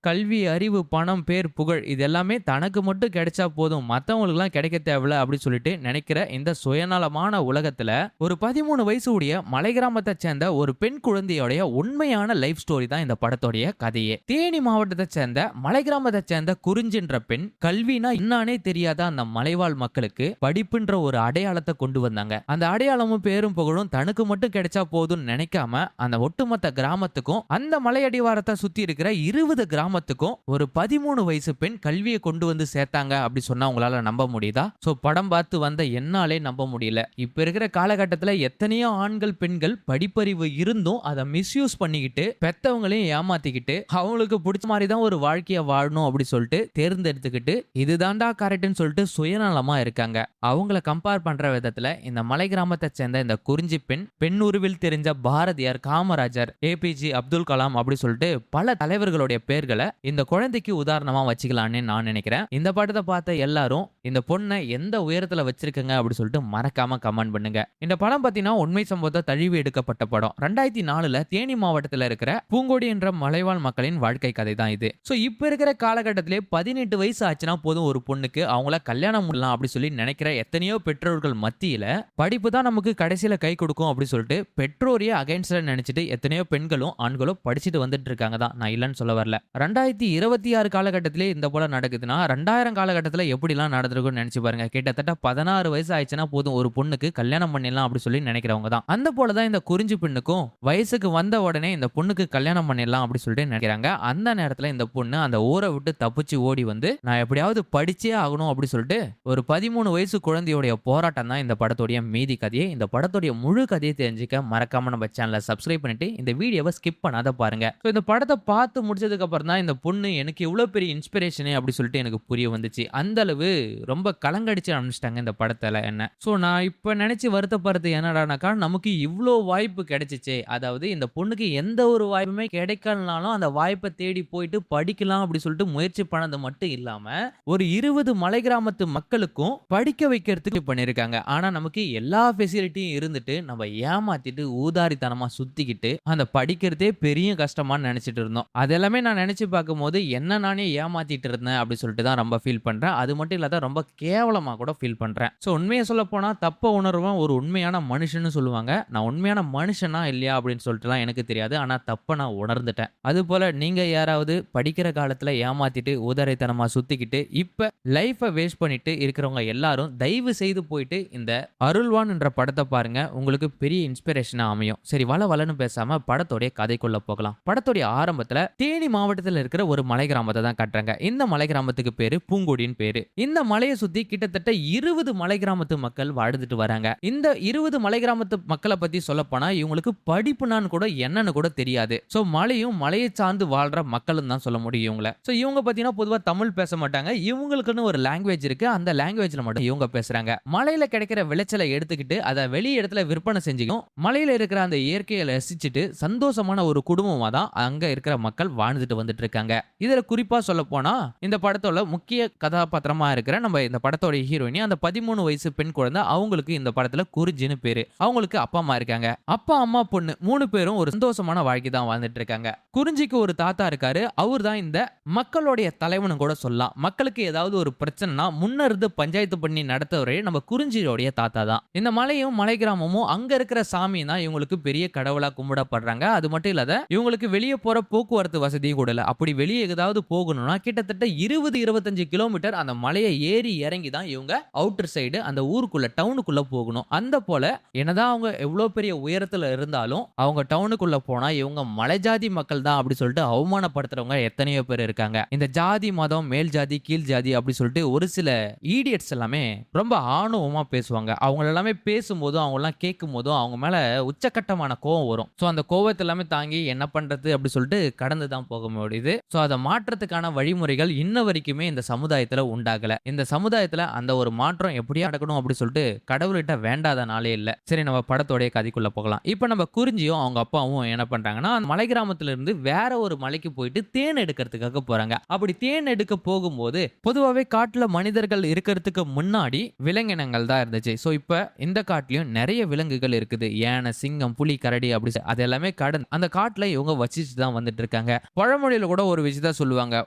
கல்வி, அறிவு, பணம், பேர், புகழ் இது எல்லாமே தனக்கு மட்டும் கிடைச்சா போதும், மத்தவங்களுக்குலாம் கிடைக்க தேவையில்ல அப்படி சொல்லிட்டு நினைக்கிற இந்த சுயநலமான உலகத்துல ஒரு 13 வயசு உடைய மலை கிராமத்தை சேர்ந்த ஒரு பெண் குழந்தையோடைய உண்மையான லைஃப் ஸ்டோரி தான் இந்த படத்தோடைய கதையே. தேனி மாவட்டத்தை சேர்ந்த மலை கிராமத்தை சேர்ந்த குறிஞ்சின்ற பெண் கல்வினா என்னானே தெரியாத அந்த மலைவாழ் மக்களுக்கு படிப்புன்ற ஒரு அடையாளத்தை கொண்டு வந்தாங்க. அந்த அடையாளமும் பேரும் புகழும் தனக்கு மட்டும் கிடைச்சா போதும்னு நினைக்காம அந்த ஒட்டுமொத்த கிராமத்துக்கும் அந்த மலையடிவாரத்தை சுத்தி இருக்கிற 20 கிராமத்துக்கும் ஒரு 13 வயசு பெண் கல்வியை கொண்டு வந்து சேர்த்தாங்க அப்படி சொன்னா உங்களால நம்ப முடியுதா? சோ படம் பார்த்து வந்த என்னாலே நம்ப முடியல. இப்ப இருக்கிற காலகட்டத்துல எத்தனையோ ஆண்கள் பெண்கள் படிப்பறிவு இருந்தும் அதை மிஸ்யூஸ் பண்ணிக்கிட்டு பெத்தவங்களையும் ஏமாத்திக்கிட்டு அவங்களுக்கு பிடிச்ச மாதிரி தான் ஒரு வாழ்க்கைய வாழணும் அப்படி சொல்லிட்டு தேர்ந்தெடுத்துக்கிட்டு இதுதான்டா கரெக்ட்னு சொல்லிட்டு சுயநலமா இருக்காங்க. அவங்கள கம்பேர் பண்ற விதத்துல இந்த மலை கிராமத்தை சேர்ந்த இந்த குறிஞ்சி பெண் உருவில் தெரிஞ்ச பாரதியார், காமராஜர், ஏபிஜே அப்துல் கலாம் அப்படி சொல்லிட்டு பல தலைவர்களுடைய பேர்களை இந்த குழந்தைக்கு உதாரணமா வச்சுக்கலாம்னு நான் நினைக்கிறேன். இந்த படத்தை பார்த்த எல்லாரும் இந்த பொண்ணை எந்த உயரத்துல வச்சிருக்கங்க அப்படி சொல்லிட்டு மறக்காம கமெண்ட் பண்ணுங்க. இந்த படம் பார்த்தீங்கன்னா உண்மை சம்பவத்தை தழுவி எடுக்கப்பட்ட படம். 2004 தேனி மாவட்டத்தில் இருக்கிற பூங்கோடி என்ற மலைவாழ் மக்களின் வாழ்க்கை கதை தான் இது. சோ இப்ப இருக்கிற காலகட்டத்திலே 18 வயசு ஆச்சுன்னா போதும் ஒரு பொண்ணுக்கு அவங்கள கல்யாணம் பண்ணலாம் அப்படி சொல்லி நினைக்கிற எத்தனையோ பெற்றோர்கள் மத்தியில படிப்பு தான் நமக்கு கடைசியில கை கொடுக்கும் அப்படி சொல்லிட்டு பெற்றோரையே அகைன்ஸ்டா நினைச்சிட்டு எத்தனையோ பெண்களும் ஆண்களும் படிச்சுட்டு வந்துட்டு இருக்காங்க தான், நான் இல்லைன்னு சொல்ல வரல. 2026 காலகட்டத்திலே இந்த போல நடக்குதுன்னா 2000 காலகட்டத்தில் எப்படிலாம் நடந்திருக்கும்னு நினைச்சு பாருங்க. கிட்டத்தட்ட 16 வயசு ஆயிடுச்சுன்னா போதும் ஒரு பொண்ணுக்கு கல்யாணம் பண்ணிடலாம் அப்படி சொல்லி நினைக்கிறவங்க தான். அந்த போலதான் இந்த குறிஞ்சி பெண்ணுக்கும் வயசுக்கு வந்த உடனே இந்த பொண்ணுக்கு கல்யாணம் பண்ணிடலாம் அப்படி சொல்லிட்டு நினைக்கிறாங்க. அந்த நேரத்துல இந்த பொண்ணு அந்த ஊரை விட்டு தப்பிச்சு ஓடி வந்து நான் எப்படியாவது படிச்சே ஆகணும் அப்படி சொல்லிட்டு ஒரு 13 வயசு குழந்தையோடைய போராட்டம் தான் இந்த படத்தோடைய மீதி கதையை. இந்த படத்தோடைய முழு கதையை தெரிஞ்சுக்க மறக்காம நம்ம சேனலை சப்ஸ்கிரைப் பண்ணிட்டு இந்த வீடியோவை ஸ்கிப் பண்ணாத பாருங்க. இந்த படத்தை பார்த்து முடிச்சதுக்கு அப்புறம் தான் இந்த பொண்ணு எனக்கு இவ்வளவு பெரிய இன்ஸ்பிரேஷனே அப்படி சொல்லிட்டு எனக்கு புரிய வந்துச்சு. அந்த அளவு ரொம்ப கலங்கடிச்சு அனுப்பிச்சிட்டாங்க இந்த படத்துல என்ன. சோ நான் இப்ப நினைச்சு வருத்தப்படுறது என்னடானாக்கா, நமக்கு இவ்வளோ வாய்ப்பு கிடைச்சிச்சே, அதாவது இந்த பொண்ணுக்கு எந்த ஒரு வாய்ப்புமே கிடைக்கலனாலும் அந்த வாய்ப்பை தேடி போயிட்டு படிக்கலாம் அப்படி சொல்லிட்டு முயற்சி பண்ணது மட்டும் இல்லாம ஒரு 20 மலை கிராமத்து மக்களுக்கும் படிக்க வைக்கிறதுக்கு பண்ணிருக்காங்க. ஆனா நமக்கு எல்லா ஃபெசிலிட்டியும் இருந்துட்டு நம்ம ஏமாத்திட்டு ஊதாரித்தனமா சுத்திக்கிட்டு அந்த படிக்கிறதே பெரிய கஷ்டமா நினைச்சிட்டு இருந்தோம். அதெல்லாமே நான் நினைச்சு பார்க்கும்போது என்ன நானே ஏமாத்திட்டு இருந்தேன் அப்படி சொல்லிட்டு தான் ரொம்ப ஃபீல் பண்றேன். அது மட்டும் இல்லாத ரொம்ப கேவலமா கூட ஃபீல் பண்றேன். சோ உண்மையை சொல்ல போனா தப்ப உணர்வன் ஒரு உண்மையான மனுஷன்னு சொல்லுவாங்க. நான் உண்மையான மனுஷனா இல்லையா அப்படின்னு சொல்லிட்டுலாம் எனக்கு தெரியாது. ஆனா தப்ப நான் உணர்ந்துட்டேன். அது போல நீங்க யாராவது படிக்கிற காலத்துல ஏமாத்திட்டு ஊதாரித்தனமா சுத்திக்கிட்டு இப்ப லைஃபை வேஸ்ட் பண்ணிட்டு இருக்கிறவங்க எல்லாரும் தயவு செய்து போயிட்டு இந்த அருள்வான் என்ற படத்தை பாருங்க. உங்களுக்கு பெரிய இன்ஸ்பிரேஷனா அமையும். சரி வளன்னு பேசாம படத்தோடைய கதைக்குள்ள போகலாம். படத்தோடைய ஆரம்பத்துல தேனி மாவட்டத்தில் இருக்கிற ஒரு மலை கிராமத்தை தான் காட்டுறாங்க. இந்த மலை கிராமத்துக்கு பேரு பூங்கோடின்னு பேரு. இந்த மலையை சுத்தி கிட்டத்தட்ட 20 மலை கிராமத்து மக்கள் வாழ்ந்துட்டு வராங்க. இந்த 20 மலை கிராமத்து மக்களை பத்தி சொல்ல போனா இவங்களுக்கு படிப்புனான்னு கூட என்னன்னு கூட தெரியாது. சோ மலையும் மலையை சார்ந்து வாழ்ற மக்களும் தான் சொல்ல முடியும் இவங்கள. சோ இவங்க பாத்தீங்கன்னா பொதுவா தமிழ் பேச மாட்டாங்க. இவங்களுக்குன்னு ஒரு லாங்குவேஜ் இருக்கு. அந்த லாங்குவேஜ்ல மட்டும் இவங்க பேசுறாங்க. மலையில கிடைக்கிற விளைச்சலை எடுத்துக்கிட்டு அதை வெளி இடத்துல விற்பனை செஞ்சுக்கும் மலையில இருக்கிற அந்த இயற்கையை ரசிச்சுட்டு சந்தோஷமான ஒரு குடும்பமா தான் அங்க இருக்கிற மக்கள் வாழ்ந்துட்டு வந்துட்டு இருக்காங்க. இதுல குறிப்பா சொல்ல போனா இந்த படத்தோட முக்கிய கதாபாத்திரமா இருக்கிற நம்ம இந்த படத்தோட ஹீரோயினி அந்த 13 வயசு பெண் குழந்தை. அவங்களுக்கு இந்த படத்துல குறிஞ்சின்னு பேரு. அவங்களுக்கு அப்பா அம்மா இருக்காங்க. அப்பா அம்மா பொண்ணு 3 பேரும் ஒரு சந்தோஷமான வாழ்க்கை தான் வாழ்ந்துட்டு இருக்காங்க. குறிஞ்சிக்கு ஒரு தாத்தா இருக்காரு. அவர் தான் இந்த மக்களுடைய தலைவனும் கூட சொல்லலாம். மக்களுக்கு ஏதாவது ஒரு பிரச்சனைனா முன்னிருந்து பஞ்சாயத்து பண்ணி நடத்தவரே நம்ம குறிஞ்சியோடைய தாத்தா தான். இந்த மலையும் மலை கிராமமும் அங்க இருக்கிற சாமி தான் இவங்களுக்கு பெரிய கடவுளா கும்பிடப்படுறாங்க. அது மட்டும் இல்லாத இவங்களுக்கு வெளியே போற போக்குவரத்து வசதியும் கூட இல்ல. அப்படி வெளியே ஏதாவது போகணும்னா கிட்டத்தட்ட 20-25 கிலோமீட்டர் அந்த மலையை ஏறி இறங்கி தான் இவங்க அவுட்டர் சைடு அந்த ஊருக்குள்ள டவுனுக்குள்ள போகணும். அந்த போல என்னதான் அவங்க எவ்வளவு பெரிய உயரத்துல இருந்தாலும் அவங்க டவுனுக்குள்ள போனா இவங்க மலை ஜாதி மக்கள் தான் அப்படி சொல்லிட்டு அவமானப்படுத்துறவங்க எத்தனையோ பேர் இருக்காங்க. இந்த ஜாதி மதம் மேல் ஜாதி கீழ் ஜாதி அப்படி சொல்லிட்டு ஒரு சில ஈடியட்ஸ் எல்லாமே ரொம்ப ஆணவமா பேசுவாங்க. அவங்க எல்லாமே பேசும்போதும் அவங்க எல்லாம் கேட்கும் போதும் அவங்க மேல உச்சக்கட்டமான கோவம் வரும். சோ அந்த கோவத்தை எல்லாமே தாங்கி என்ன பண்றது அப்படி சொல்லிட்டு கடந்து தான் போக முடியுது. சோ அதை மாற்றத்துக்கான வழிமுறைகள் இன்ன வரைக்குமே இந்த சமுதாயத்துல உண்டாகல. இந்த சமுதாயத்துல அந்த ஒரு மாற்றம் எப்படியா நடக்கணும் அப்படி சொல்லிட்டு கடவுள்கிட்ட வேண்டாத நாளே இல்ல. சரி நம்ம படத்தோடைய கதைக்குள்ள போகலாம். இப்ப நம்ம குறிஞ்சியும் அவங்க அப்பாவும் என்ன பண்றாங்கன்னா அந்த மலை கிராமத்துல இருந்து வேற ஒரு மலைக்கு போயிட்டு தேன் எடுக்கிறதுக்காக போறாங்க. அப்படி தேன் எடுக்க போகும்போது பொதுவாகவே காட்டுல மனிதர்கள் இருக்கிறதுக்கு முன்னாடி விலங்கினங்கள் தான் இருந்துச்சு. சோ இப்ப இந்த காட்டுலயும் நிறைய விலங்குகள் இருக்குது. யானை, சிங்கம், புலி, கரடி அப்படி அது எல்லாமே கடந்து அந்த காட்டுல இவங்க வசிச்சு தான் வந்துட்டு இருக்காங்க. பழமொழியில கூட கூட ஒரு விஷயத்த சொல்லுவாங்க.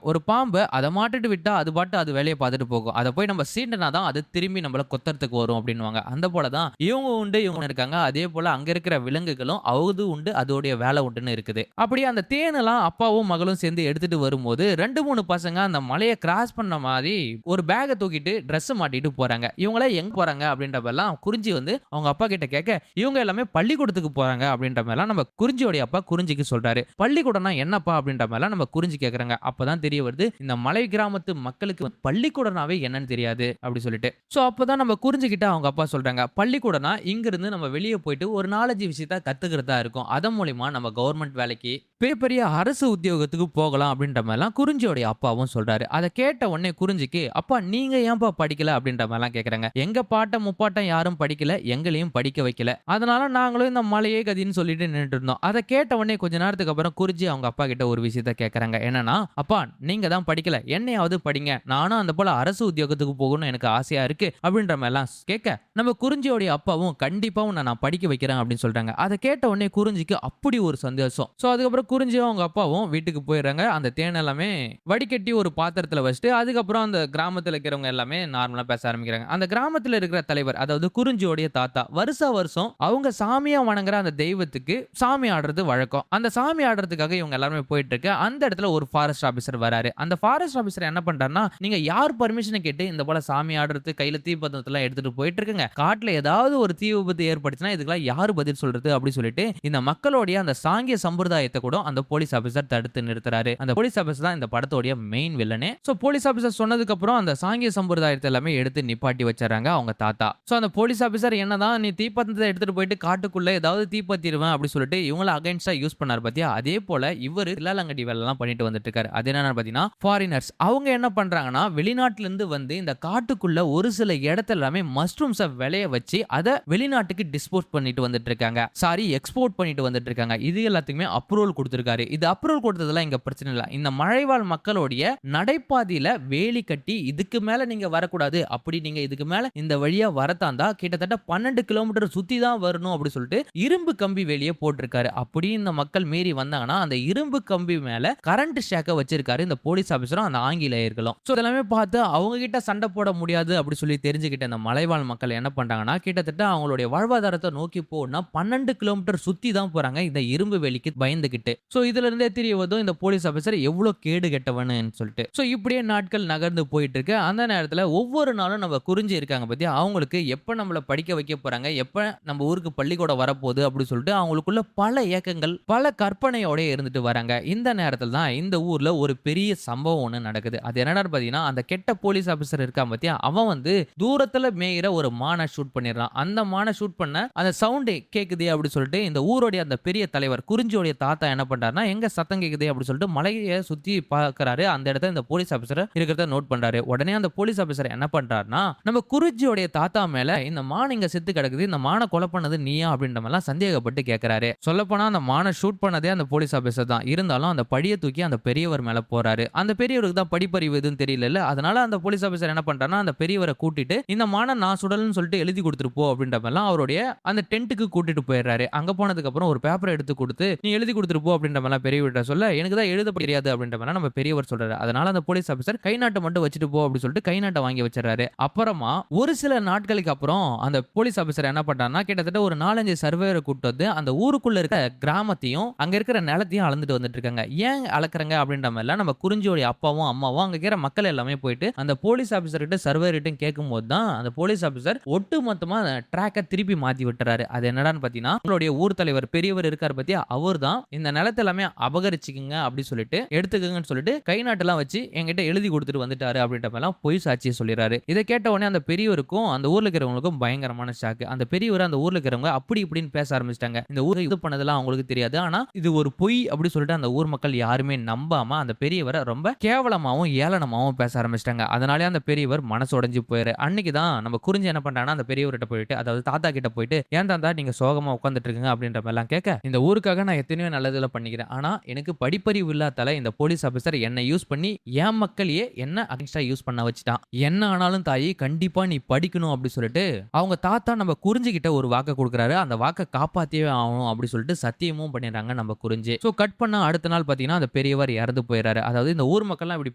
ஒரு பாம்பு அத மாட்டுட்டு விட்டா அது பாட்டு அது வேலைய பார்த்துட்டு போகும். அத போய் நம்ம சீண்டுனா தான் அது திரும்பி நம்மள கொத்துறதுக்கு வரும் அப்டின்னுவாங்க. அந்த போல தான் இவங்க உண்டு, இவங்க இருக்காங்க. அதே போல அங்க இருக்கிற விலங்குகளும் அது உண்டு, அதோடைய வேலை உண்டுன்னு இருக்குது. அப்படியே அந்த தேனெல்லாம் அப்பாவும் மகளும் சேர்ந்து எடுத்துட்டு வரும்போது 2, 3 பசங்க அந்த மலைய கிராஸ் பண்ண மாரி ஒரு பேக்க தூக்கிட்டு ட்ரெஸ் மாட்டிட்டு போறாங்க. இவங்கலாம் எங்க போறாங்க அப்படின்றப்பலாம் குறிஞ்சி வந்து அவங்க அப்பா கிட்ட கேட்க, இவங்க எல்லாமே பள்ளிக்கூடத்துக்கு போறாங்க அப்படின்ற மாரிலாம் நம்ம குறிஞ்சியோட அப்பா குறிஞ்சிக்கு சொல்றாரு. பள்ளிக்கூடம்னா என்னப்பா அப்படின்ற மாரிலாம் நம்ம குறிஞ்சி கேட்கறாங்க. அப்பதான் தெரிய வருது இந்த மலை கிராமத்து மக்களுக்கு பள்ளிக்கூடம்னாவே என்னன்னு தெரியாது அப்படி சொல்லிட்டு. சோ அப்பதான் நம்ம குறிஞ்சிக்கிட்ட அவங்க அப்பா சொல்றாங்க. பள்ளிக்கூடம்னா இங்க இருந்து நம்ம வெளிய போயிட்டு ஒரு 4, 5 விஷயத்த கத்துக்கிறதா இருக்கும். அதன் மூலியமா நம்ம கவர்மெண்ட் வேலைக்கு பெரிய பெரிய அரசு உத்தியோகத்துக்கு போகலாம் அப்படின்ற மாதிரிலாம் குறிஞ்சியோட அப்பாவும் சொல்றாரு. அதை கேட்ட உடனே குறிஞ்சிக்கு, அப்பா நீங்க ஏன்பா படிக்கல அப்படின்ற மாதிரிலாம் கேக்குறாங்க. எங்க பாட்டம் முப்பாட்டம் யாரும் படிக்கல, எங்களையும் படிக்க வைக்கல. அதனால நாங்களும் இந்த மலையே கதின்னு சொல்லிட்டு நின்னுட்டு இருந்தோம். அதை கேட்ட உடனே கொஞ்ச நேரத்துக்கு அப்புறம் குறிஞ்சி அவங்க அப்பா கிட்ட ஒரு விஷயத்த கேக்குறாங்க. என்னன்னா, அப்பா நீங்க தான் படிக்கல, என்னையாவது படிங்க, நானும் அந்த போல அரசு உத்தியோகத்துக்கு போகணும்னு எனக்கு ஆசையா இருக்கு அப்படின்ற மாதிரிலாம் கேட்க, நம்ம குறிஞ்சியோட அப்பாவும் கண்டிப்பா உன்னை நான் படிக்க வைக்கிறேன் அப்படின்னு சொல்றாங்க. அதை கேட்ட உடனே குறிஞ்சிக்கு அப்படி ஒரு சந்தோஷம். சோ அதுக்கப்புறம் குறிஞ்சியும் அவங்க அப்பாவும் வீட்டுக்கு போயிடுறாங்க. அந்த தேன் எல்லாமே வடிகட்டி ஒரு பாத்திரத்துல வச்சுட்டு அதுக்கப்புறம் அந்த கிராமத்துல இருக்கிறவங்க எல்லாமே நார்மலா பேச ஆரம்பிக்கிறாங்க. அந்த கிராமத்துல இருக்கிற தலைவர், அதாவது குறிஞ்சியோடைய தாத்தா, வருஷம் அவங்க சாமியா வணங்குற அந்த தெய்வத்துக்கு சாமி ஆடுறது வழக்கம். அந்த சாமி ஆடுறதுக்காக இவங்க எல்லாருமே போயிட்டு இருக்கு. அந்த இடத்துல ஒரு ஃபாரஸ்ட் ஆபீசர் வராரு. அந்த ஃபாரஸ்ட் ஆபீசர் என்ன பண்றாருன்னா, நீங்க யார் பர்மிஷன் கேட்டு இந்த போல சாமி ஆடுறது கையில தீப்பந்தத்தெல்லாம் எடுத்துட்டு போயிட்டு இருக்குங்க, காட்டுல ஏதாவது ஒரு தீ விபத்து ஏற்பட்டுச்சுன்னா இதுக்கெல்லாம் யாரு பதில் சொல்றது அப்படி சொல்லிட்டு இந்த மக்களுடைய அந்த சாங்கிய சம்பிரதாயத்தை கூட அந்த போலீஸ் ஆபீசர் தடுத்து நிறுத்துறாரு. அந்த போலீஸ் ஆபீசர் தான் இந்த படத்தோட மெயின் வில்லனே. சோ போலீஸ் ஆபீசர் சொன்னதுக்கு அப்புறம் அந்த சாங்கிய சம்பிரதாயத்தை எல்லாமே எடுத்து நிப்பாட்டி வச்சறாங்க அவங்க தாத்தா. சோ அந்த போலீஸ் ஆபீசர் என்னதான் நீ தீப்பந்தத்தை எடுத்துட்டு போயிட்டு காட்டுக்குள்ள ஏதாவது தீப்பத்திடுவேன் அப்படி சொல்லிட்டு இவங்கள அகைன்ஸ்டா யூஸ் பண்ணாரு பாத்தியா, அதே போல இவரு தில்லாலங்கடி வேலை எல்லாம் பண்ணிட்டு வந்துட்டு இருக்காரு. அது என்னன்னு பாத்தீங்கன்னா ஃபாரினர்ஸ் அவங்க என்ன பண்றாங்கன்னா வெளிநாட்டுல இருந்து வந்து இந்த காட்டுக்குள்ள ஒரு சில இடத்துல எல்லாமே மஷ்ரூம்ஸை விளைய வச்சு அதை வெளிநாட்டுக்கு டிஸ்போஸ் பண்ணிட்டு வந்துட்டு இருக்காங்க. சாரி எக்ஸ்போர்ட் பண்ணிட்டு வந்துட்டு இருக்காங்க. இது எல்லாத்துக்குமே அப்ரூவல் கொடுத்திருக்காரு. இது அப்ரூவல் கொடுத்ததெல்லாம் இங்க பிரச்சனை இல்ல. இந்த மலைவாழ் மக்களுடைய நடைபாதையில வேலி கட்டி இதுக்கு மேல நீங்க வரக்கூடாது, அப்படி நீங்க இதுக்கு மேல இந்த வழியா வரத்தாந்தா கிட்டத்தட்ட 12 கிலோமீட்டர் சுத்தி தான் வரணும் அப்படி சொல்லிட்டு இரும்பு கம்பி வேலியை போட்டிருக்காரு. அப்படி இந்த மக்கள் மீறி வந்தாங்கன்னா அந்த இரும்பு கம்பி மேல கரண்ட் ஷாக்க வச்சிருக்காரு இந்த போலீஸ் ஆபீசரும் அந்த ஆங்கிலேயர்களும். சோ இதெல்லாமே பார்த்து அவங்க கிட்ட சண்டை போட முடியாது அப்படி சொல்லி தெரிஞ்சுக்கிட்ட இந்த மலைவாழ் மக்கள் என்ன பண்றாங்கன்னா, கிட்டத்தட்ட அவங்களுடைய வாழ்வாதாரத்தை நோக்கி போனா 12 கிலோமீட்டர் சுத்தி தான் போறாங்க இந்த இரும்பு வேலிக்கு பயந்துகிட்டு. சோ இதுல இருந்தே தெரிய வரும் இந்த போலீஸ் ஆபீசர் எவ்வளவு கேடு கெட்டவன்னு சொல்லிட்டு. சோ இப்படியே நாட்கள் நகர்ந்து போயிட்டு இருக்கு. அந்த நேரத்துல ஒவ்வொரு நாளும் நம்ம குறிஞ்சி இருக்காங்க பத்தியா, அவங்களுக்கு எப்ப நம்மள படிக்க வைக்க போறாங்க, எப்ப நம்ம ஊருக்கு பள்ளிக்கூடம் வரப்போகுது அப்படி சொல்லிட்டு அவங்களுக்குள்ள பல ஏக்கங்கள் பல கற்பனையோட இருந்துட்டு வராங்க. இந்த நேரத்துல தான் இந்த ஊர்ல ஒரு பெரிய சம்பவம் ஒண்ணு நடக்குது. அது என்னன்னு பாத்தீங்கன்னா, அந்த கெட்ட போலீஸ் ஆபீசர் இருக்கான் பத்தியா, அவன் வந்து தூரத்துல மேயிற ஒரு மானை ஷூட் பண்ணிடுறான். அந்த மானை ஷூட் பண்ண அந்த சவுண்ட் கேக்குதே அப்படி சொல்லிட்டு இந்த ஊருடைய அந்த பெரிய தலைவர் குறிஞ்சியோடைய தாத்தா என்ன பண்றாருன்னா, எங்க சத்தம் கேக்குதே அப்படி சொல்லிட்டு மலையை சுத்தி பார்க்கறாரு. அந்த இடத்துல இந்த போலீஸ் ஆபீசர் இருக்கிறத நோட் பண்றாரு. உடனே அந்த போலீஸ் ஆபீசர் என்ன பண்றாருன்னா, நம்ம குறிஞ்சியோடைய தாத்தா மேல இந்த மான் இங்க செத்து கிடக்குது, இந்த மானை கொலை பண்ணது நீயா அப்படின்ற மாதிரிலாம் சந்தேகப்பட்டு கேட்கிறாரு. சொல்லப்போனா அந்த மானை ஷூட் பண்ணதே அந்த போலீஸ் ஆபீசர் தான். இருந்தாலும் அந்த படியை தூக்கி அந்த பெரியவர் மேல போறாரு. அந்த பெரியவருக்கு தான் படிப்பறிவு எதுவும் தெரியல. அதனால அந்த போலீஸ் ஆபீசர் என்ன பண்றாருன்னா, அந்த பெரியவரை கூட்டிட்டு இந்த மானை நான் சுடலன்னு சொல்லிட்டு எழுதி கொடுத்துட்டு போ அப்படின்ற மாதிரிலாம் அவருடைய அந்த டென்ட்டுக்கு கூட்டிட்டு போயிடுறாரு. அங்க போனதுக்கு அப்புறம் ஒரு பேப்பரை எடுத்து கொடுத்து நீ எழுதி கொடுத்துட்டு போ அப்படின்ற மாதிரிலாம் பெரியவர்கிட்ட சொல்ல, எனக்கு தான் எழுத தெரியாது அப்படின்ற மாதிரி நம்ம பெரியவர் சொல்றாரு. அதனால அந்த போலீஸ் ஆபீசர் கை நாட்டை மட்டும் வச்சுட்டு போ அப்படி சொல்லிட்டு கை நாட்டை வாங்கி வச்சிடறாரு. அப்புறமா ஒரு சில நாட்களுக்கு அப்புறம் அந்த போலீஸ் ஆபீசர் என்ன பண்றாருன்னா, கிட்டத்தட்ட ஒரு 4-5 சர்வேயரை கூட்டு வந்து அந்த ஊருக்குள்ள இருக்க கிராமத்தையும் அங்க இருக்கிற நிலத்தையும் அளந்துட்டு வந்துட்டு இருக்காங்க. ஏன் அளக்குறாங்க அப்படின்ற மாதிரி நம்ம குறிஞ்சியோட அப்பாவும் அம்மாவும் அங்க இருக்கிற மக்கள் எல்லாமே போயிட்டு அந்த போலீஸ் ஆபீசர் கிட்ட சர்வேயர் கிட்ட கேட்கும் போது தான் அந்த போலீஸ் ஆபீசர் ஒட்டு மொத்தமா ட்ராக்கை திருப்பி மாத்தி விட்டுறாரு. அது என்னடான்னு பாத்தீங்கன்னா, உங்களுடைய ஊர் தலைவர் பெரியவர் இருக்காரு பத்தியா, அவர் தான் இந்த நிலத்தை எல்லாமே அபகரிச்சுக்குங்க அப்படி சொல்லிட்டு எடுத்துக்கங்கன்னு சொல்லிட்டு கை நாட்டெல்லாம் வச்சு என்கிட்ட எழுதி கொடுத்துட்டு வந்துட்டாரு அப்படின்ற மாதிரிலாம் பொய் சாட்சியை சொல்லிடுறாரு. இதை கேட்ட உடனே அந்த பெரியவருக்கும் அந்த ஊர்ல இருக்கிறவங்களுக்கும் பயங்கரமான ஷாக்கு. அந்த பெரியவர் அந்த ஊர்ல இருக்கிறவங்க அப்படி இப்படின்னு பேச ஆரம்பிச்சிட்டாங்க. இந்த ஊரை இது பண்ணதெல்லாம் அவங்களுக்கு தெரியாது, ஆனா இது ஒரு பொய் அப்படி சொல்லிட்டு அந்த ஊர் மக்கள் யாருமே நம்பாம அந்த பெரியவரை ரொம்ப கேவலமாவும் ஏளனமாவும் பேச ஆரம்பிச்சிட்டாங்க. அதனாலே அந்த பெரியவர் மனசு உடைஞ்சு போயிரு. அன்னைக்கு தான் நம்ம குறிஞ்சி என்ன பண்றாங்கன்னா, அந்த பெரியவர்கிட்ட போயிட்டு, அதாவது தாத்தா கிட்ட போயிட்டு, ஏன் தாத்தா நீங்க சோகமா உட்காந்துட்டு இருக்கீங்க அப்படின்ற மாதிரிலாம் கேட்க, இந்த ஊருக்காக நான் எத்தனையோ நல்லதுல பண்ணிக்கிறேன், ஆனா எனக்கு படிப்பறிவு இல்லாதால இந்த போலீஸ் ஆபீசர் என்னை யூஸ் பண்ணி என் மக்களையே என்ன அகென்ஸ்டா யூஸ் பண்ண வச்சுட்டான். என்ன ஆனாலும் தாயி கண்டிப்பா நீ படிக்கணும் அப்படி சொல்லிட்டு அவங்க தாத்தா நம்ம குறிஞ்சிக்கிட்ட ஒரு வாக்க கொடுக்குறாரு. அந்த வாக்க காப்பாத்தியே ஆகணும் அப்படி சொல்லிட்டு சத்தியமும் பண்ணிடுறாங்க நம்ம குறிஞ்சி. சோ கட் பண்ண அடுத்த நாள் பாத்தீங்கன்னா அந்த பெரியவர் இறந்து போயிறாரு. அதாவது இந்த ஊர் மக்கள்லாம் இப்படி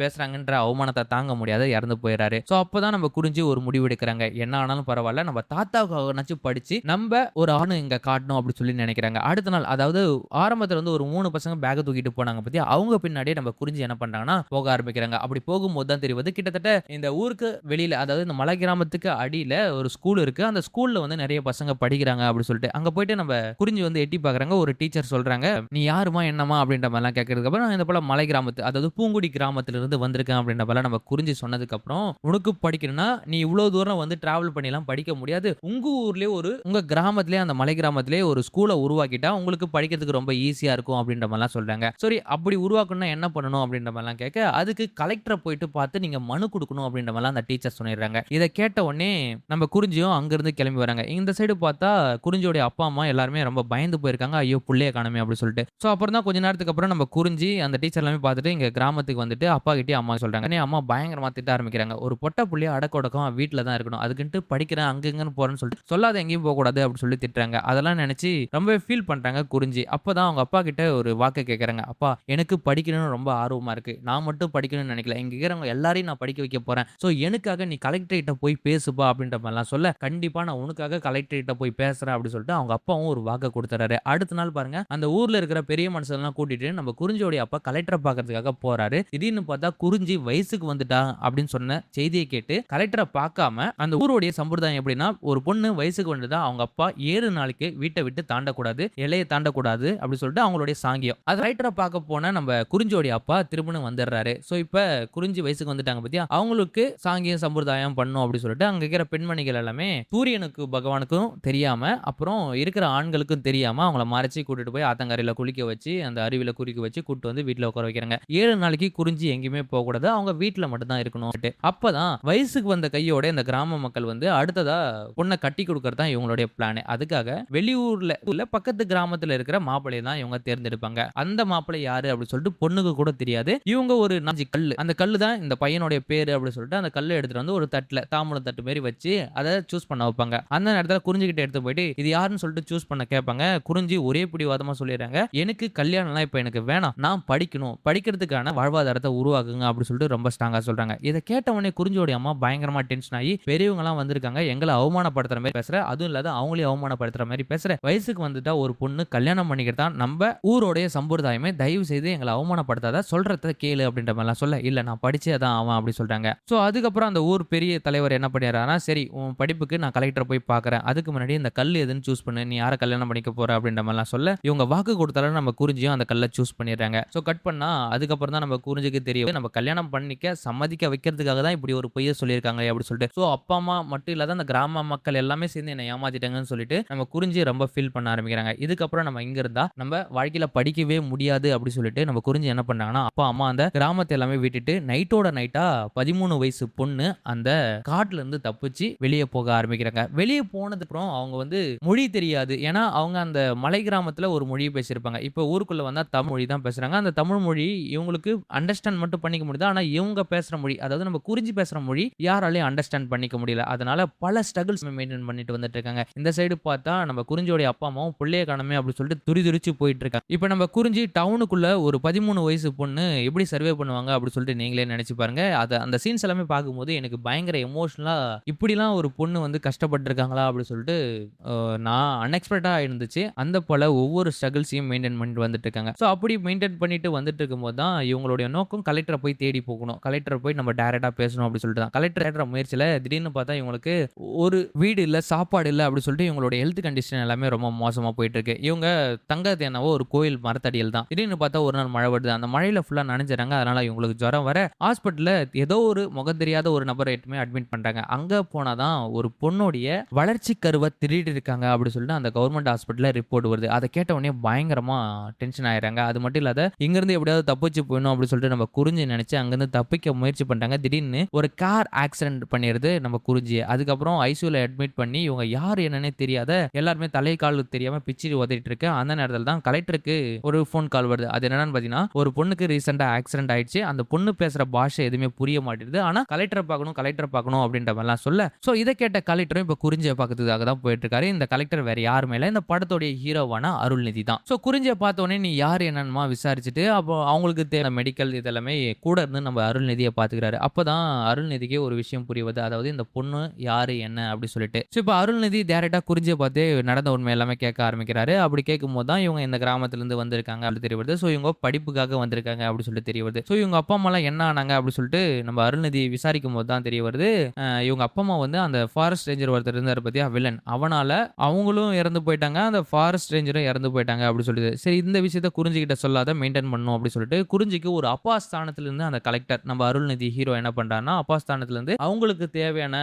பேசுறாங்கன்ற அவமானத்த தாங்க முடியாத இறந்து போயிறாரு. சோ அப்பதான் நம்ம குறிஞ்சி ஒரு முடிவு எடுக்குறாங்க. என்ன ஆனாலும் பரவால்ல, நம்ம தாத்தாவுக்காகனாச்சும் படிச்சு நம்ப ஒரு ஆணு இங்க காட்டணும் அப்படி சொல்லி நினைக்கிறாங்க. அடுத்த நாள் அதாவது ஆரம்பத்துல வந்து ஒரு 3 பசங்க பேக்க தூக்கிட்டு போனாங்க பாத்தியா, அவங்க பின்னாடியே நம்ம குறிஞ்சி என்ன பண்றாங்கன்னா போக ஆரம்பிக்கிறாங்க. அப்படி போகும்போது தான் தெரிவது கிட்டத்தட்ட இந்த ஊருக்கு வெளியில அதாவது இந்த மலை கிராமத்துக்கு அடியில ஒரு ஸ்கூல் இருக்கு. அந்த ஸ்கூல்ல வந்து நிறைய பசங்க படிக்கிறாங்க அப்படி சொல்லிட்டு அங்க போயிட்டு நம்ம குறிஞ்சி வந்து எட்டி பாக்குறாங்க. ஒரு டீச்சர் சொல்றாங்க, "நீ யாருமா என்னமா?" அப்படின்ற மாதிரிலாம் கேட்கறதுக்கு அப்புறம் நான் இந்த போல மலை கிராமத்து அதாவது பூங்குடி கிராமத்துல இருந்து வந்திருக்கேன் அப்படின்ற போல நம்ம குறிஞ்சி சொன்னதுக்கு அப்புறம், "உனக்கு படிக்கணும்னா நீ இவ்வளவு தூரம் வந்து டிராவல் பண்ணிலாம் படிக்க முடியாது. உங்க ஊர்லயே உங்க கிராமத்திலேயே அந்த மலை கிராமத்திலேயே ஒரு ஸ்கூல உருவாக்கிட்டா உங்களுக்கு படிக்கிறதுக்கு ரொம்ப ஈஸியா இருக்கும்." அப்படின்ற மாதிரிலாம் சொல்றாங்க. சரி அப்படி உருவாக்கணும்னா என்ன பண்ணணும் அப்படின்ற மாதிரிலாம் கேட்க, அதுக்கு கலெக்டரை போயிட்டு பார்த்து நீங்க மனு கொடுக்கணும் அப்படின்ற மாதிரிலாம் அந்த டீச்சர் சொல்லிடுறாங்க. இதை கேட்ட உடனே நம்ம குறிஞ்சியும் அங்கிருந்து கிளம்பி வராங்க. இந்த சைடு பார்த்தா குறிஞ்சியோட அப்பா அம்மா எல்லாருமே ரொம்ப பயந்து போயிருக்காங்க. ஐயோ புள்ளைய காணோமே அப்படி சொல்லிட்டு. சோ அப்புறம் தான் கொஞ்ச நேரத்துக்கு அப்புறம் நம்ம குறிஞ்சி அந்த டீச்சர் எல்லாமே பார்த்துட்டு இங்க கிராமத்துக்கு வந்துட்டு அப்பா கிட்டயும் அம்மா சொல்றாங்க. உடனே அம்மா பயங்கரமா திட்ட ஆரம்பிக்கிறாங்க. ஒரு பொட்ட புள்ளைய அடக்கொடக்கம் வீட்ல தான் இருக்கணும். அதுக்குன்ட்டு படிக்கிறேன் அங்க இங்கன்னு போறேன்னு சொல்லிட்டு சொல்லாத எங்கேயும் போக கூடாது அப்படி சொல்லி திட்டுறாங்க. அதெல்லாம் நினைச்சு ரொம்பவே ஃபீல் பண்றாங்க குறிஞ்சி. அப்பதான் அவங்க அப்பா கிட்ட ஒரு வாக்கு கேட்கறாங்க. அப்பா எனக்கு படிக்கணும்னு ரொம்ப ஆர்வமா இருக்கு. நான் மட்டும் படிக்கணும்னு நினைக்கல. இங்க இருக்கிறவங்க எல்லாரையும் நான் படிக்க வைக்க போறேன். சோ எனக்காக நீ கலெக்டரேட்ட போய் பேசுப்பா அப்படின்ற மாதிரிலாம் சொல்ல, கண்டிப்பா நான் உனக்காக கலெக்டரேட்ட போய் பேசுறேன் அப்படி சொல்லிட்டு அவங்க அப்பாவும் ஒரு வாக்க கொடுத்துறாரு. அடுத்த நாள் பாருங்க அந்த ஊர்ல இருக்கிற பெரிய மனுஷங்கலாம் கூட்டிட்டு நம்ம குறிஞ்சியோட அப்பா கலெக்டரை பார்க்கறதுக்காக போறாரு. திடீர்னு பார்த்தா குறிஞ்சி வயசுக்கு வந்துட்டா அப்படின்னு சொன்ன செய்தியை கேட்டு கலெக்டரை பார்க்காம அந்த ஊருடைய சம்பிரதாயம் எப்படின்னா ஒரு பொண்ணு வயசுக்கு வந்துட்டா அவங்க அப்பா 7 நாளைக்கு வீட்டை விட்டு தாண்டக்கூடாது, எல்லையை தாண்டக்கூடாது அப்படி சொல்லிட்டு அவங்களுடைய சாங்கியம். அது கலெக்டரை பார்க்க போன நம்ம குறிஞ்சியோட அப்பா திரும்பவும் வந்துடுறாரு. சோ இப்ப குறிஞ்சி வயசுக்கு வந்துட்டாங்க பத்தியா, அவங்களுக்கு சாங்கியம் சம்பிரதாயம் பண்ணும் அப்படி சொல்லிட்டு அங்க இருக்கிற பெண்மணிகள் எல்லாமே சூரியனுக்கு பகவானுக்கும் தெரியாம அப்புறம் இருக்கிற ஆண்களுக்கும் தெரியாம அவங்கள மறைச்சு கூட்டிட்டு போய் ஆத்தங்கரையில குளிக்க வச்சு அந்த அருவியில குளிக்க வச்சு கூட்டு வந்து வீட்டுல உட்கார வைக்கிறாங்க. 7 நாளைக்கு குறிஞ்சி எங்கேயுமே போக கூடாது, அவங்க வீட்டுல மட்டும் தான் இருக்கணும். அப்பதான் வயசுக்கு வந்த கையோட இந்த கிராம மக்கள் வந்து அடுத்ததா பொண்ணை கட்டி கொடுக்கறதா இவங்களுடைய பிளான். அதுக்காக வெளியூர்ல உள்ள பக்கத்து கிராமத்துல இருக்கிற மாப்பிள்ளையை தான் இவங்க தேர்ந்தெடுப்பாங்க. அந்த மாப்பிள்ளை யாரு அப்படின்னு சொல்லிட்டு பொண்ணுக்கு கூட தெரியாது. இவங்க ஒரு 4 கல்லு, அந்த கல்லு தான் இந்த பையனுடைய பேரு அப்படின்னு சொல்லிட்டு அந்த கல்லை எடுத்துட்டு வந்து ஒரு தட்டுல தாம்பூலம் தட்டு மாதிரி வச்சு அதை சூஸ் பண்ண வைப்பாங்க. அந்த நேரத்துல குறிஞ்சிக்கிட்ட எடுத்து போயிட்டு இது யாருன்னு சொல்லிட்டு சூஸ் பண்ண கேட்பாங்க. குறிஞ்சி ஒரே பிடிவாதமா சொல்லிடுறாங்க, எனக்கு கல்யாணம்லாம் இப்ப எனக்கு வேணாம், நான் படிக்கணும், படிக்கிறதுக்கான வாழ்வாதாரத்தை உருவாக்குங்க அப்படி சொல்லிட்டு ரொம்ப ஸ்ட்ராங்கா சொல்றாங்க. இதை கேட்ட உடனே குறிஞ்சியோட அம்மா பயங்கரமா டென்ஷன் ஆகி பெரியவங்க எல்லாம் வந்திருக்காங்க, எங்களை அவமானப்படுத்துற மாதிரி பேசுற, அதுவும் இல்லாத அவங்களே அவமானப்படுத்துற மாதிரி பேசுற, வயசுக்கு வந்துட்டா ஒரு பொண்ணு கல்யாணம் பண்ணிக்கிறதா நம்ம ஊரோடைய சம்பிரதாயமே, தயவு செய்து எங்களை அவமானப்படுத்தாத, சொல்றத கேளு அப்படின்ற மாதிரிலாம் சொல்ல, இல்ல நான் படிச்சே தான் ஆவான் அப்படி சொல்றாங்க. சோ அதுக்கப்புறம் அந்த ஊர் பெரிய தலைவர் என்ன பண்ணிடுறாருன்னா, சரி உன் படிப்புக்கு நான் கலெக்டரை போய் பார்க்கறேன், அதுக்கு முன்னாடி இந்த கல் எதுன்னு சூஸ் பண்ணு, நீ யாரை கல்யாணம் பண்ணிக்க போற அப்படின்ற மாதிரிலாம் சொல்ல, இவங்க வாக்கு கொடுத்தாலும் நம்ம குறிஞ்சியும் அந்த கல்லை சூஸ் பண்ணிடுறாங்க. சோ கட் பண்ணா அதுக்கப்புறம் தான் நம்ம குறிஞ்சிக்கு தெரியும் நம்ம கல்யாணம் பண்ணிக்க சம்மதிக்க வைக்கிறதுக்காக தான் இப்படி ஒரு பொய்யை சொல்லியிருக்காங்க அப்படி சொல்லிட்டு. சோ அப்பா அம்மா மட்டும் இல்லாத அந்த கிராம மக்கள் எல்லாமே சேர்ந்து என்ன ஏமாத்திட்டாங்கன்னு சொல்லிட்டு நம்ம குறிஞ்சி ரொம்ப ஃபீல் பண்ண ஆரம்பிக்கிறாங்க. இதுக்கப்புறம் நம்ம இங்க இருந்தா நம்ம வாழ்க்கையில படிக்கவே முடியாது அப்படி சொல்லிட்டு நம்ம குறிஞ்சி என்ன பண்ணாங்கன்னா அப்பா அம்மா அந்த கிராமத்தை எல்லாமே விட்டுட்டு நைட்டோட நைட்டா 13 வயசு பொண்ணு அந்த காட்டுல இருந்து தப்பிச்சு வெளியே போக ஆரம்பிக்கிறாங்க. வெளியே போனதுக்கு அப்புறம் அவங்க வந்து மொழி தெரியாது, ஏன்னா அவங்க அந்த மலை கிராமத்துல ஒரு மொழி பேசியிருப்பாங்க. இப்ப ஊருக்குள்ள வந்தா தமிழ் மொழி தான் பேசுறாங்க. அந்த தமிழ் மொழி இவங்களுக்கு அண்டர்ஸ்டாண்ட் மட்டும் பண்ணிக்க முடியுது, ஆனா இவங்க பேசுற மொழி அதாவது நம்ம குறிஞ்சி பேசுற மொழி யாராலையும் அண்டர்ஸ்டாண்ட் பண்ணிக்க முடியல. அதனால பல ஸ்ட்ரகிள்ஸ் மெயின்டைன் பண்ணிட்டு வந்துட்டு இருக்காங்க. இந்த சைடு பார்த்தா நம்ம குறிஞ்சியோட அப்பா அம்மாவும் புள்ளைய காணமே அப்படி சொல்லிட்டு துரிதுரிச்சு போயிட்டு இருக்காங்க. இப்ப நம்ம குறிஞ்சி டவுனுக்குள்ள ஒரு 13 வயசு பொண்ணு எப்படி சர்வே பண்ணுவாங்க அப்படி சொல்லிட்டு நீங்களே நினைச்சு பாருங்க. அந்த சீன்ஸ் எல்லாமே பார்க்கும்போது எனக்கு பயங்கர எமோஷனலா இப்படிலாம் ஒரு பொண்ணு வந்து கஷ்டப்பட்டு இருக்காங்களா அப்படி சொல்லிட்டு நான் அன்எக்ஸ்பெக்டடா இருந்துச்சு. அந்த போல ஒவ்வொரு ஸ்ட்ரகிள்ஸையும் மெயின்டைன் பண்ணிட்டு வந்துட்டு இருக்காங்க. ஸோ அப்படி மெயின்டைன் பண்ணிட்டு வந்துட்டு இருக்கும்போது தான் இவங்களுடைய நோக்கம் கலெக்டரை போய் தேடி போகணும், கலெக்டரை போய் நம்ம டைரக்டா பேசணும் அப்படி சொல்லிட்டு தான் கலெக்டர் தேடுற முயற்சியில திடீர்னு பார்த்தா இவங்களுக்கு ஒரு வீடு இல்ல, சாப்பாடு இல்ல அப்படி சொல்லிட்டு இவங்களுடைய ஹெல்த் கண்டிஷன் எல்லாமே ரொம்ப மோசமா போயிட்டு இருக்கு. இவங்க தங்கறது என்னவோ ஒரு கோயில் மரத்தடியில் தான். திடீர்னு பார்த்தா ஒரு நாள் மழை வருது, அந்த மழையில ஃபுல்லா நனைஞ்சிடறாங்க. அதனால இவங்களுக்கு ஜுரம் வர ஹாஸ்பிட்டல்ல ஏதோ ஒரு முகம் தெரியாத ஒரு நபரை எட்டுமே அட்மிட் பண்றாங்க. அங்க போனாதான் ஒரு பொண்ணுடைய வளர்ச்சி கருவை திருடி இருக்காங்க அப்படி சொல்லிட்டு அந்த கவர்மெண்ட் ஹாஸ்பிட்டல்ல ரிப்போர்ட் வருது. அதை கேட்ட உடனே பயங்கரமா டென்ஷன் ஆயிடுறாங்க. அது மட்டும் இல்லாத இங்க இருந்து எப்படியாவது தப்பிச்சு போயிடணும் அப்படி சொல்லிட்டு நம்ம குறிஞ்சி நினைச்சு அங்கிருந்து தப்பிக்க முயற்சி பண்றாங்க. திடீர்னு ஒரு கார் ஆக்சிடென்ட் பண்ணிடுது நம்ம குறிஞ்சி. அதுக்கப்புறம் ஐசியூல அட்மிட் பண்ணி இவங்க யார் என்னன்னே தெரியாத எல்லாருமே தலை கால் தெரியாம பிச்சு உதறிட்டு இருக்கு. அந்த நேரத்தில் தான் கலெக்டருக்கு ஒரு ஃபோன் கால் வருது. அது என்னன்னு பாத்தீங்கன்னா ஒரு பொண்ணுக்கு ரீசெண்டா ஆக்சிடென்ட் ஆயிடுச்சு, அந்த பொண்ணு பேசுற பாஷை எதுவுமே புரிய மாட்டேங்குது, ஆனா கலெக்டரை பார்க்கணும் அப்படின்ற மாதிரிலாம் சொல்ல, சோ இதை கேட்ட கலெக்டரும் இப்ப குறிஞ்சியை பார்க்கறதுக்காக தான் போயிட்டு இருக்காரு. இந்த கலெக்டர் வேற யாருமே இல்ல, இந்த படத்தோடைய ஹீரோவான அருள்நிதி தான். சோ குறிஞ்சியை பார்த்த உடனே நீ யார் என்னன்னு விசாரிச்சு விசாரிச்சுட்டு அப்போ அவங்களுக்கு தேவை மெடிக்கல் இதெல்லாமே கூட இருந்து நம்ம அருள்நிதியை பாத்துக்கிறாரு. அப்பதான் அருள்நிதிக்கு ஒரு விஷயம் புரிய வருது. அதாவது இந்த பொண்ணு யாரு என்ன அப்படி சொல்லிட்டு. ஸோ இப்போ அருள்நிதி டைரக்டா குறிஞ்சியை பார்த்து நடந்த உண்மை எல்லாமே கேட்க ஆரம்பிக்கிறாரு. அப்படி கேட்கும்போது தான் இவங்க இந்த கிராமத்துல இருந்து வந்திருக்காங்க அப்படி தெரிய வருது. ஸோ இவங்க படிப்புக்காக வந்திருக்காங்க அப்படி சொல்லிட்டு தெரிய வருது. ஸோ இவங்க அப்பா அம்மாலாம் என்ன ஆனாங்க அப்படி சொல்லிட்டு நம்ம அருள்நிதி விசாரிக்கும் போது தான் தெரிய வருது. இவங்க அப்பா அம்மா வந்து அந்த ஃபாரஸ்ட் ரேஞ்சர் ஒருத்தர் இருந்தார் பத்தியா வில்லன், அவனால அவங்களும் இறந்து போயிட்டாங்க, அந்த ஃபாரஸ்ட் ரேஞ்சரும் இறந்து போயிட்டாங்க அப்படி சொல்லிட்டு. சரி இந்த விஷயத்த குறிஞ்சிக்கிட்ட சொல்லாத மெயின்டைன் பண்ணணும் அப்படி சொல்லிட்டு குறிஞ்சிக்கு ஒரு அப்பா ஸ்தானத்துல இருந்து அந்த கலெக்டர் நம்ம அருள்நிதி ஹீரோ என்ன பண்றாருன்னா அப்பா ஸ்தானத்துல இருந்து அவங்களுக்கு தேவையான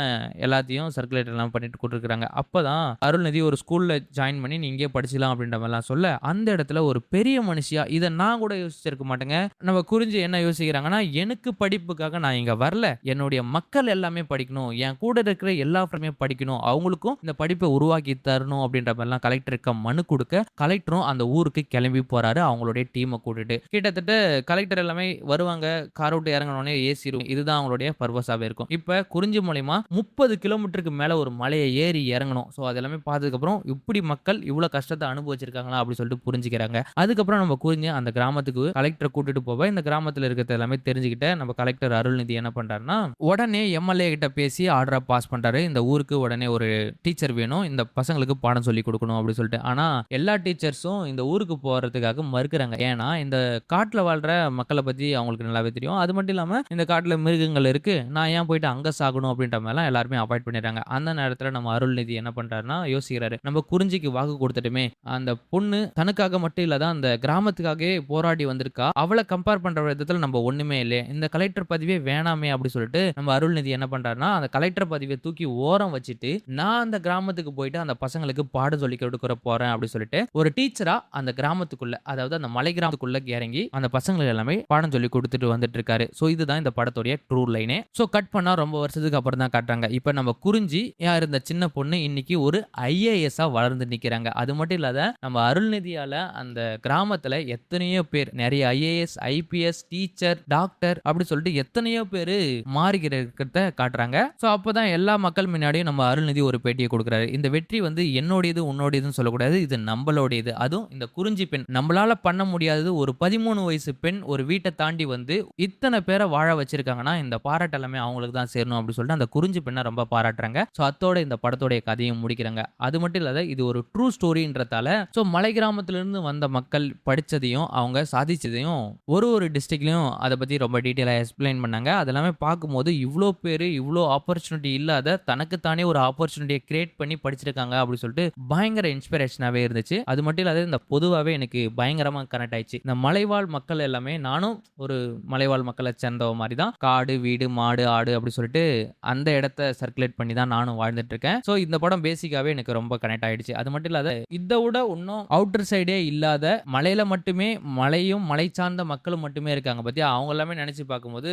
எல்லாத்தையும் சர்க்குலேட் எல்லாம் பண்ணிட்டு கொடுத்துருக்காங்க. அப்பதான் அருள்நிதி ஒரு ஸ்கூல்ல ஜாயின் பண்ணி நீ இங்கே படிச்சுலாம் அப்படின்ற மாதிரிலாம் சொல்ல அந்த இடத்துல ஒரு பெரிய மனுஷியா இதை நான் கூட யோசிச்சிருக்க மாட்டேங்க. நம்ம குறிஞ்சி என்ன யோசிக்கிறாங்கன்னா எனக்கு படிப்புக்காக நான் இங்க வரல, என்னுடைய மக்கள் எல்லாமே படிக்கணும், என் கூட இருக்கிற எல்லா ஃப்ரெண்டுமே படிக்கணும், அவங்களுக்கும் இந்த படிப்பை உருவாக்கி தரணும் அப்படின்ற மாதிரிலாம் கலெக்டருக்கு மனு கொடுக்க கலெக்டரும் அந்த ஊருக்கு கிளம்பி போறாரு அவங்களுடைய டீமை கூட்டிட்டு. கிட்டத்தட்ட கலெக்டர் எல்லாமே வருவாங்க, கார் விட்டு இறங்கினோடனே ஏசி ரூம் இதுதான் அவங்களுடைய பர்பஸாவே இருக்கும். இப்ப குறிஞ்சி மூலியமா 30 கிலோமீட்டருக்கு மேல ஒரு மலையை ஏறி இறங்கணும். ஸோ அதெல்லாமே பார்த்ததுக்கு அப்புறம் இப்படி மக்கள் இவ்வளவு கஷ்டத்தை அனுபவிச்சிருக்காங்களா அப்படி சொல்லிட்டு புரிஞ்சுக்கிறாங்க. அதுக்கப்புறம் நம்ம குறிஞ்சி அந்த கிராமத்துக்கு கலெக்டரை கூட்டிட்டு போவ இந்த கிராமத்துல இருக்கிறது எல்லாமே தெரிஞ்சுக்கிட்ட நம்ம கலெக்டர் அருள்நிதி என்ன பண்றாருன்னா உடனே எம்எல்ஏ கிட்ட பேசி ஆர்டரா பாஸ் பண்றாரு. இந்த ஊருக்கு உடனே ஒரு டீச்சர் வேணும், இந்த பசங்களுக்கு பாடம் சொல்லி கொடுக்கணும் அப்படி சொல்லிட்டு. ஆனா எல்லா டீச்சர்ஸும் இந்த ஊருக்கு போறதுக்காக மறுக்கிறாங்க. ஏன்னா இந்த காட்டுல வாழ்ற மக்களை பத்தி அவங்களுக்கு நல்லாவே தெரியும். அது மட்டும் இல்லாம இந்த காட்டுல மிருகங்கள் இருக்கு, நான் ஏன் போயிட்டு அங்க சாகணும் அப்படின்ற மாதிரி எல்லாருமே அவாய்ட் பண்ணிடுறாங்க. அந்த நேரத்துல நம்ம அருள்நிதி என்ன பண்றாருன்னா யோசிக்கிறாரு, நம்ம குறிஞ்சிக்கு வாக்கு கொடுத்துட்டுமே, அந்த பொண்ணு தனக்காக மட்டும் இல்லாத அந்த கிராமத்துக்காகவே போராடி வந்திருக்கா, அவளை கம்பேர் பண்ற விதத்துல நம்ம ஒண்ணுமே இல்லையே, இந்த கலெக்டர் பதவியே வேணாமே அப்படி சொல்லிட்டு நம்ம அருள்நிதி என்ன பண்றாருன்னா அந்த கலெக்டர் பதவியை தூக்கி ஓரம் வச்சுட்டு நான் அந்த கிராமத்துக்கு போயிட்டு அந்த பசங்களுக்கு பாடம் சொல்லி கொடுக்க போறேன் அப்படி சொல்லிட்டு ஒரு டீச்சரா அந்த கிராமத்துக்குள்ள, அதாவது அந்த மலை கிராமத்துக்குள்ள இறங்கி அந்த பசங்களுக்கு எல்லாமே பாடம் சொல்லி கொடுத்துட்டு வந்துட்டு இருக்காரு. சோ இதுதான் இந்த படத்துடைய ட்ரூ லைனே. சோ கட் பண்ணா ரொம்ப வருஷத்துக்கு அப்புறம் தான் காட்டுறாங்க. இப்ப நம்ம குறிஞ்சி யார் இந்த சின்ன பொண்ணு இன்னைக்கு ஒரு ஐஏஎஸ் வளர்ந்து நிக்கிறாங்க. அது மட்டும் இல்லாத நம்ம அருள்நிதியால அந்த கிராமத்துல எத்தனையோ பேர் நிறைய ஐஏஎஸ் ஐபிஎஸ் டீச்சர் டாக்டர் அப்படி சொல்லிட்டு எத்தனையோ பேரு மாறிக்கிறத காட்டுறாங்க. சோ அப்பதான் எல்லா மக்கள் முன்னாடியும் நம்ம அருள்நிதி ஒரு பேட்டியை கொடுக்குறாரு. இந்த வெற்றி வந்து என்னோடையது உன்னோடையதுன்னு சொல்லக்கூடாது, இது நம்மளோடையது. அதுவும் இந்த குறிஞ்சி பெண் நம்மளால பண்ண முடியாதது, ஒரு 13 வயசு பெண் ஒரு வீட்டை தாண்டி வந்து இத்தனை பேரை வாழ வச்சிருக்காங்கன்னா இந்த பாராட்டு எல்லாமே அவங்களுக்கு தான் சேரணும் அப்படி சொல்லிட்டு அந்த குறிஞ்சி பெண்ணை ரொம்ப பாராட்டுறாங்க. ஸோ அத்தோட இந்த படத்தோடைய கதையும் முடிக்கிறாங்க. அது மட்டும் இல்லாத இது ஒரு ட்ரூ ஸ்டோரின்றதால ஸோ மலை கிராமத்திலிருந்து வந்த மக்கள் படிச்சதையும் அவங்க சாதிச்சதையும் ஒரு டிஸ்ட்ரிக்ட்லையும் அதை பத்தி ரொம்ப டீட்டெயிலாக எக்ஸ்பிளைன் பண்ணாங்க. அதெல்லாமே பார்க்கும்போது இவ்வளோ பேர் இவ்வளோ ஆப்பர்ச்சுனிட்டி இல்லாத தனக்குத்தானே ஒரு ஆப்பர்ச்சுனிட்டியை கிரியேட் பண்ணி படிச்சிருக்காங்க அப்படின்னு சொல்லிட்டு பயங்கர இன்ஸ்பிரேஷனாகவே இருந்துச்சு. அது மட்டும் இல்லாத இந்த பொதுவாகவே எனக்கு பயங்கரமாக கனெக்ட் ஆயிடுச்சு. இந்த மலைவாழ் மக்கள் எல்லாமே நானும் ஒரு மலைவாழ் மக்களை சேர்ந்தவ மாதிரி தான், காடு வீடு மாடு ஆடு அப்படி சொல்லிட்டு அந்த இடத்த சர்க்குலேட் பண்ணி தான் நானும் வாழ்ந்துட்டு இருக்கேன். ஸோ இந்த படம் பேசிக்காவே எனக்கு ரொம்ப கனெக்ட் ஆயிடுச்சு. அது மட்டும் இல்லாத இதை விட இன்னும் அவுட்டர் சைடே இல்லாத மலையில மட்டுமே மலையும் மலை சார்ந்த மக்களும் மட்டுமே இருக்காங்க பத்தியா, அவங்க எல்லாமே நினைச்சு பார்க்கும்போது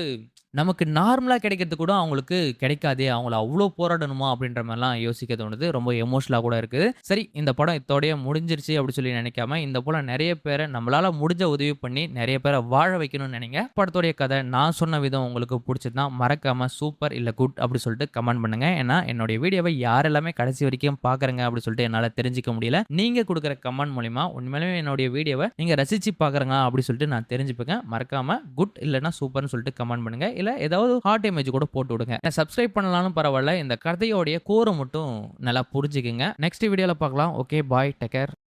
நமக்கு நார்மலா கிடைக்கிறது கூட அவங்களுக்கு கிடைக்காதே, அவங்கள அவ்வளோ போராடணுமா அப்படின்ற மாதிரிலாம் யோசிக்க தோணுது. ரொம்ப எமோஷனலா கூட இருக்குது. சரி இந்த படம் இதோடய முடிஞ்சிருச்சு அப்படி சொல்லி நினைக்காம இந்த போல நிறைய பேரை நம்மளால முடிஞ்ச உதவி பண்ணி நிறைய பேரை வாழ வைக்கணும்னு நினைங்க. படத்தோடைய கதை நான் சொன்ன விதம் உங்களுக்கு பிடிச்சதுன்னா மறக்காம சூப்பர் இல்ல குட் அப்படி சொல்லிட்டு கமெண்ட் பண்ணுங்க. ஏன்னா என்னுடைய வீடியோவை யாரெல்லாமே கடைசி வரைக்கும் பாக்குறங்க அப்படி சொல்லிட்டு என்னால தெரிஞ்சுக்க முடியல. நீங்க கொடுக்குற கமெண்ட் மூலியமா உண்மையிலேயே என்னுடைய வீடியோவை நீங்க ரசிச்சு பாக்குறங்க அப்படி சொல்லிட்டு நான் தெரிஞ்சுப்பேங்க. மறக்காம குட் இல்லைன்னா சூப்பர்னு சொல்லிட்டு கமெண்ட் பண்ணுங்க. இல்ல ஏதாவது ஹார்ட் இமேஜ் கூட போட்டு விடுங்க. சப்ஸ்கிரைப் பண்ணலாம்னு பரவாயில்ல, இந்த கதையோடைய கோரை மட்டும் நல்லா புரிஞ்சுக்குங்க. நெக்ஸ்ட் வீடியோல பார்க்கலாம். Okay bye, take care.